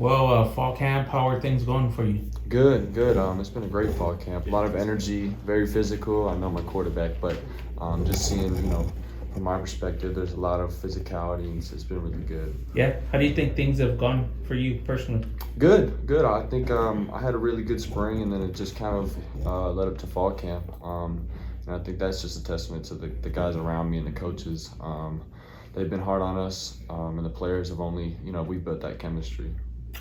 Well, fall camp, how are things going for you? Good, good. It's been a great fall camp. A lot of energy, very physical. I know my quarterback, but just seeing, from my perspective, there's a lot of physicality, and it's been really good. Yeah. How do you think things have gone for you personally? Good, good. I think I had a really good spring, and then it just kind of led up to fall camp. And I think that's just a testament to the guys around me and the coaches. They've been hard on us, and the players have only, we built that chemistry.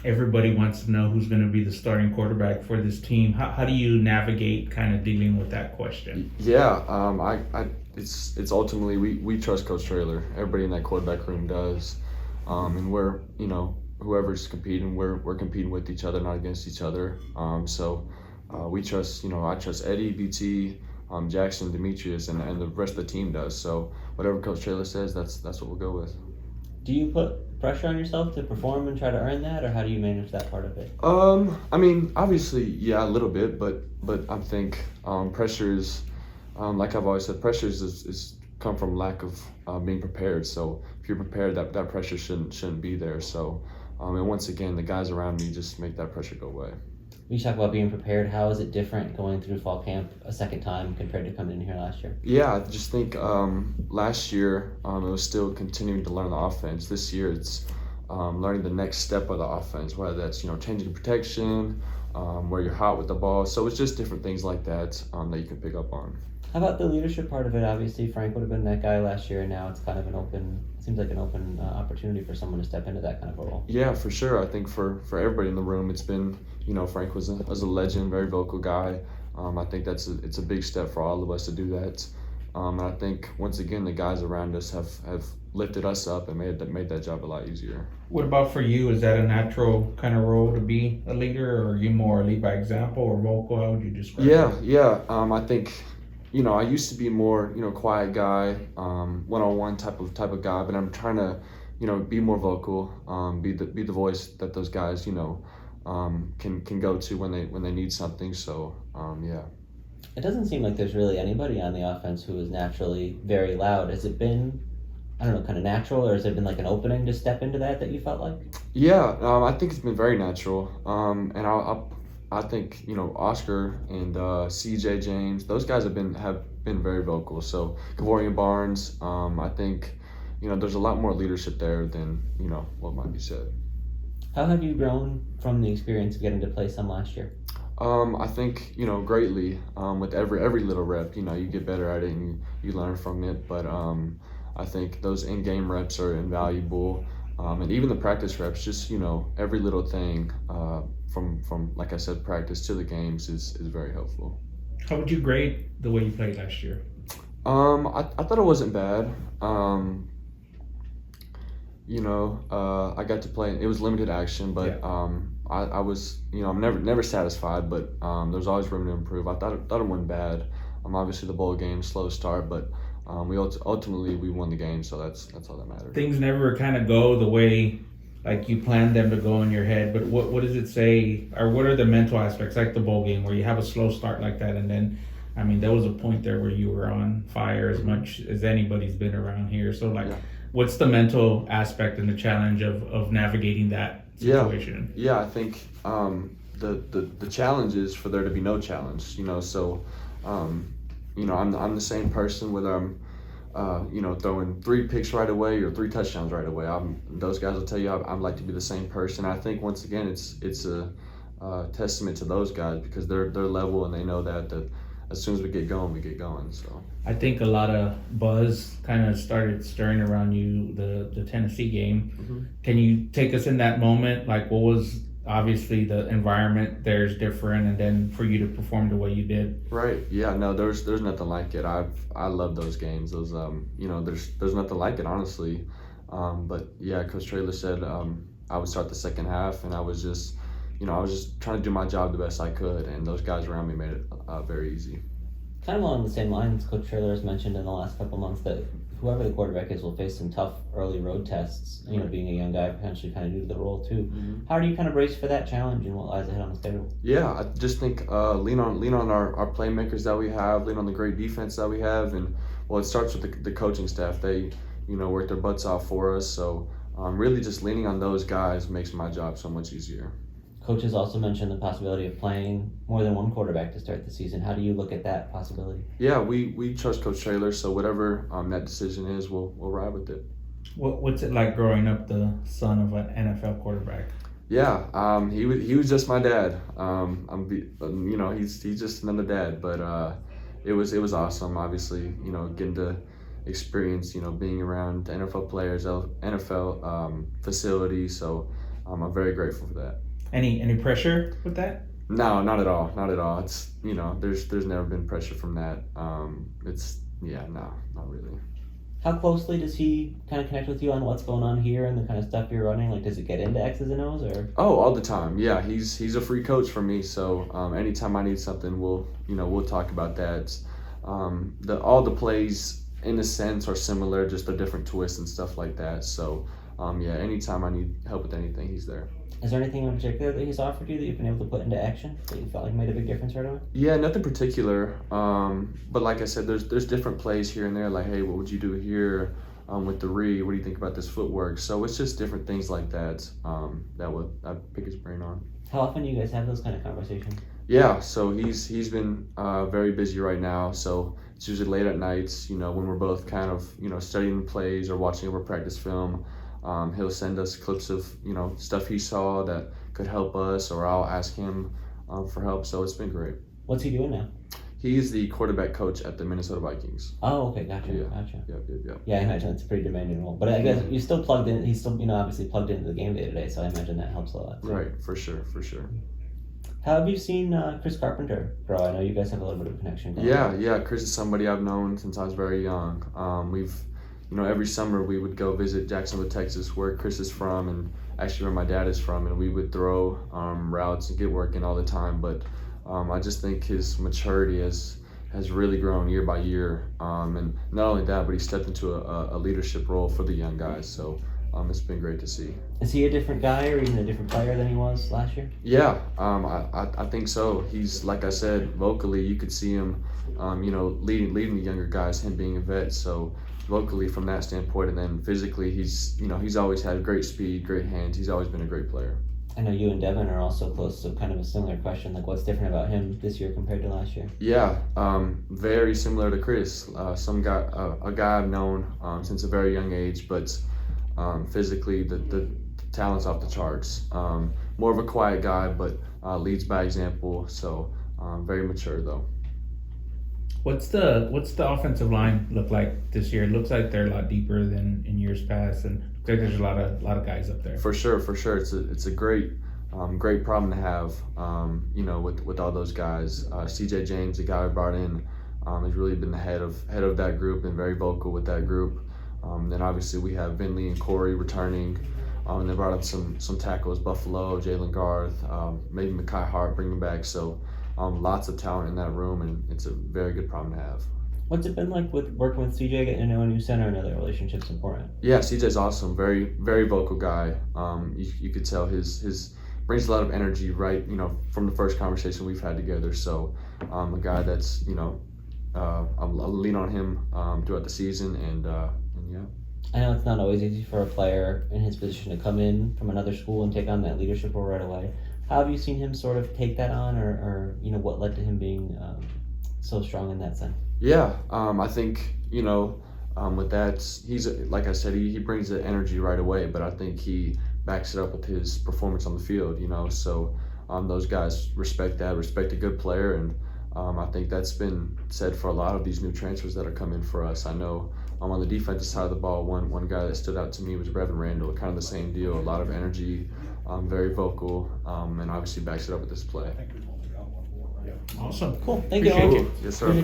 Everybody wants to know who's going to be the starting quarterback for this team. How do you navigate kind of dealing with that question? Yeah, it's ultimately we trust Coach Traylor. Everybody in that quarterback room does, and we're whoever's competing, we're competing with each other, not against each other. So we trust I trust Eddie, BT, Jackson, Demetrius, and the rest of the team does. So whatever Coach Traylor says, that's what we'll go with. Do you put pressure on yourself to perform and try to earn that, or how do you manage that part of it? I mean, obviously, yeah, a little bit, but I think pressures, like I've always said, pressures is come from lack of being prepared. So if you're prepared, that pressure shouldn't be there. So, and once again, the guys around me just make that pressure go away. When you talk about being prepared, how is it different going through fall camp a second time compared to coming in here last year? Yeah, I just think last year it was still continuing to learn the offense. This year it's learning the next step of the offense, whether that's changing protection, where you're hot with the ball. So it's just different things like that that you can pick up on. How about the leadership part of it? Obviously, Frank would have been that guy last year, and now it's kind of seems like an open opportunity for someone to step into that kind of a role. Yeah, for sure. I think for everybody in the room, it's been, Frank was a legend, very vocal guy. I think it's a big step for all of us to do that. And I think once again, the guys around us have lifted us up and made that job a lot easier. What about for you? Is that a natural kind of role to be a leader, or are you more lead by example or vocal? How would you describe it? Yeah. I think, I used to be more, quiet guy, one-on-one type of guy, but I'm trying to, be more vocal, be the voice that those guys, can go to when they need something. So, yeah. It doesn't seem like there's really anybody on the offense who is naturally very loud. Has it been, I don't know, kind of natural, or has there been like an opening to step into that you felt like? Yeah, I think it's been very natural. And I think Oscar and CJ James, those guys have been very vocal. So Gavorian Barnes, I think there's a lot more leadership there than what might be said. How have you grown from the experience of getting to play some last year? I think greatly. With every little rep, you get better at it and you learn from it. But I think those in-game reps are invaluable, and even the practice reps. Just every little thing. From like I said, practice to the games is very helpful. How would you grade the way you played last year? I thought it wasn't bad. I got to play. It was limited action, but Yeah. I was I'm never satisfied, but there's always room to improve. I thought it went bad. Obviously the bowl game, slow start, but we ultimately won the game, so that's all that matters. Things never kind of go the way like you planned them to go in your head, but what does it say, or what are the mental aspects, like the bowl game where you have a slow start like that, and then I mean there was a point there where you were on fire as much as anybody's been around here. So like, what's the mental aspect and the challenge of navigating that situation? Yeah, I think the challenge is for there to be no challenge. So I'm the same person whether I'm throwing 3 picks right away or 3 touchdowns right away. Those guys will tell you I like to be the same person. I think once again it's a testament to those guys because they're level and they know that as soon as we get going, we get going. So I think a lot of buzz kind of started stirring around you the Tennessee game. Mm-hmm. Can you take us in that moment? Like, what was obviously the environment there's different, and then for you to perform the way you did? Right. Yeah. No. There's nothing like it. I love those games. Those there's nothing like it honestly. But yeah, Coach Traylor said I would start the second half, and I was just trying to do my job the best I could, and those guys around me made it very easy. Kind of along the same lines, Coach Traylor has mentioned in the last couple months that whoever the quarterback is will face some tough early road tests, being a young guy, potentially kind of new to the role too. Mm-hmm. How do you kind of brace for that challenge and what lies ahead on the schedule? Yeah, I just think lean on our playmakers that we have, lean on the great defense that we have, and it starts with the coaching staff. They work their butts off for us, so really just leaning on those guys makes my job so much easier. Coaches also mentioned the possibility of playing more than one quarterback to start the season. How do you look at that possibility? Yeah, we trust Coach Traylor, so whatever that decision is, we'll ride with it. What's it like growing up the son of an NFL quarterback? Yeah, he was just my dad. He's just another dad, but it was awesome. Obviously, getting to experience, being around NFL players, NFL facilities. So I'm very grateful for that. Any pressure with that? No, not at all. Not at all. It's there's never been pressure from that. No, not really. How closely does he kind of connect with you on what's going on here and the kind of stuff you're running? Like, does it get into X's and O's or? Oh, all the time. Yeah, he's a free coach for me. So anytime I need something, we'll talk about that. All the plays in a sense are similar, just a different twist and stuff like that. So anytime I need help with anything, he's there. Is there anything in particular that he's offered you that you've been able to put into action that you felt like made a big difference right away? Yeah, nothing particular. But like I said, there's different plays here and there. Like, hey, what would you do here with the read? What do you think about this footwork? So it's just different things like that that I pick his brain on. How often do you guys have those kind of conversations? Yeah, so he's been very busy right now. So it's usually late at nights. When we're both kind of studying plays or watching over practice film. He'll send us clips of stuff he saw that could help us, or I'll ask him for help. So it's been great. What's he doing now? He's the quarterback coach at the Minnesota Vikings. Oh, okay, gotcha. Yep. Yeah, I imagine it's a pretty demanding role. But I guess you're still plugged in. He's still obviously plugged into the game day to day. So I imagine that helps a lot. Too. Right, for sure. How have you seen Chris Carpenter grow? I know you guys have a little bit of a connection. Yeah. Chris is somebody I've known since I was very young. We've every summer we would go visit Jacksonville, Texas, where Chris is from, and actually where my dad is from, and we would throw routes and get working all the time. But I just think his maturity has really grown year by year, and not only that, but he stepped into a leadership role for the young guys. So it's been great to see. Is he a different guy or even a different player than he was last year? Yeah, I think so. He's, like I said, vocally you could see him, leading the younger guys. Him being a vet, so. Locally from that standpoint, and then physically he's always had great speed, great hands. He's always been a great player. I know you and Devin are also close, so kind of a similar question, like what's different about him this year compared to last year? Yeah, very similar to Chris. A guy I've known since a very young age, but physically the talent's off the charts. More of a quiet guy, but leads by example, so very mature though. What's the offensive line look like this year? It looks like they're a lot deeper than in years past, and looks like there's a lot of guys up there. For sure. It's a great problem to have. With all those guys. CJ James, the guy I brought in, has really been the head of that group and very vocal with that group. Then obviously we have Vinley and Corey returning. And they brought up some tackles, Buffalo, Jalen Garth, maybe Mekhi Hart bringing back. So. Lots of talent in that room, and it's a very good problem to have. What's it been like with working with CJ, getting to know a new center and other relationships important? Yeah, CJ's awesome. Very, very vocal guy. You could tell his brings a lot of energy, right? From the first conversation we've had together. So, a guy that's I'll lean on him throughout the season, and yeah. I know it's not always easy for a player in his position to come in from another school and take on that leadership role right away. How have you seen him sort of take that on, or what led to him being so strong in that sense? Yeah, I think with that, he's like I said, he brings the energy right away, but I think he backs it up with his performance on the field. So those guys respect a good player, and I think that's been said for a lot of these new transfers that are coming for us. I know on the defensive side of the ball, one guy that stood out to me was Brevin Randall. Kind of the same deal, a lot of energy. Very vocal, and obviously backs it up with this play. Awesome. Cool. Thank you. Yes, sir.